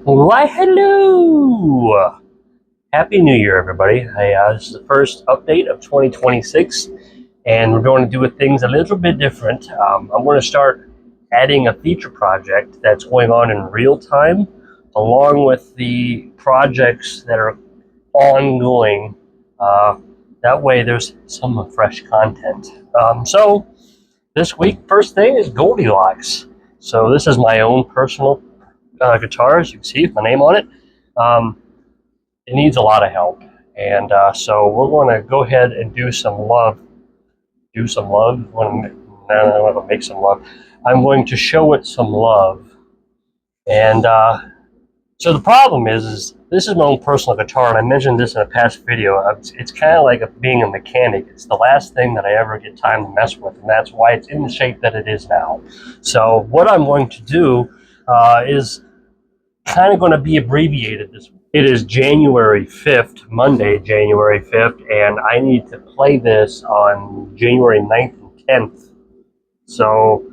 Why, hello! Happy New Year, everybody. This is the first update of 2026, and we're going to do things a little bit different. I'm going to start adding a feature project that's going on in real time, along with the projects that are ongoing. That way, there's some fresh content. So, this week, first thing is Goldilocks. So, this is my own personal guitar, as you can see, my name on it. It needs a lot of help, and so we're going to go ahead and do some love. Do some love. I want to make some love. I'm going to show it some love, and so the problem is this is my own personal guitar, and I mentioned this in a past video. It's kind of like being a mechanic. It's the last thing that I ever get time to mess with, and that's why it's in the shape that it is now. So what I'm going to do is kind of going to be abbreviated this week. It is January 5th, Monday, January 5th, and I need to play this on January 9th and 10th. So,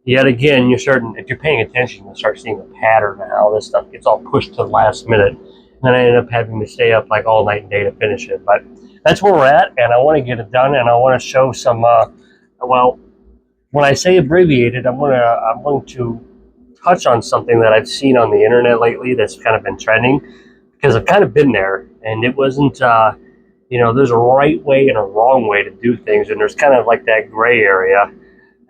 yet again, if you're paying attention, you'll start seeing a pattern of how this stuff gets all pushed to the last minute. And then I end up having to stay up like all night and day to finish it. But that's where we're at, and I want to get it done, and I want to show some, well, when I say abbreviated, I'm going to touch on something that I've seen on the internet lately that's kind of been trending, because I've kind of been there, and it wasn't, there's a right way and a wrong way to do things, and there's kind of like that gray area.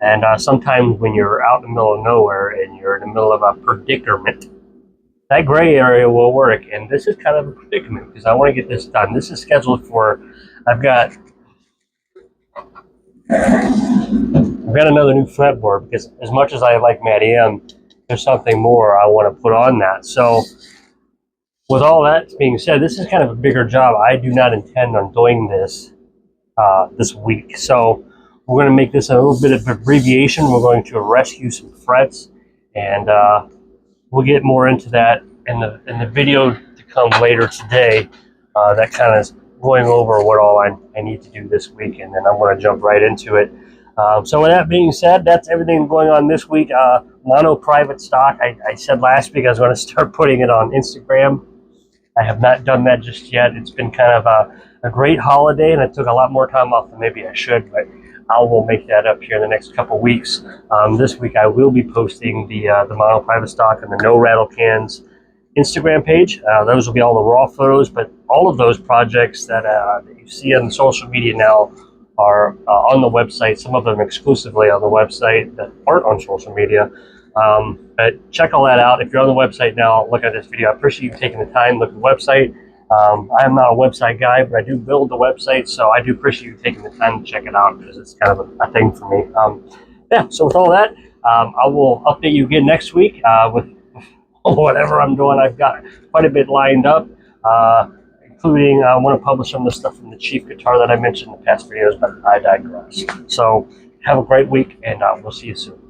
And sometimes when you're out in the middle of nowhere and you're in the middle of a predicament, that gray area will work. And this is kind of a predicament because I want to get this done. This is scheduled for, I've got another new fretboard, because as much as I like MattieLive, there's something more I want to put on that. So with all that being said, this is kind of a bigger job. I do not intend on doing this this week. So we're going to make this a little bit of abbreviation. We're going to rescue some frets, and we'll get more into that in the video to come later today. That kind of is going over what all I need to do this week, and then I'm going to jump right into it. So with that being said, that's everything going on this week. Mono private stock, I said last week I was going to start putting it on Instagram. I have not done that just yet. It's been kind of a great holiday, and I took a lot more time off than maybe I should, but I will make that up here in the next couple weeks. This week I will be posting the mono private stock and the norattlecans Instagram page. Those will be all the raw photos, but all of those projects that you see on social media now are on the website. Some of them exclusively on the website that aren't on social media. But check all that out. If you're on the website now, look at this video. I appreciate you taking the time to look at the website. I'm not a website guy, but I do build the website, so I do appreciate you taking the time to check it out, because it's kind of a thing for me. Yeah, so with all that, I will update you again next week with whatever I'm doing. I've got quite a bit lined up, including I want to publish some of the stuff from the Chief guitar that I mentioned in the past videos, but I digress. So have a great week, and we'll see you soon.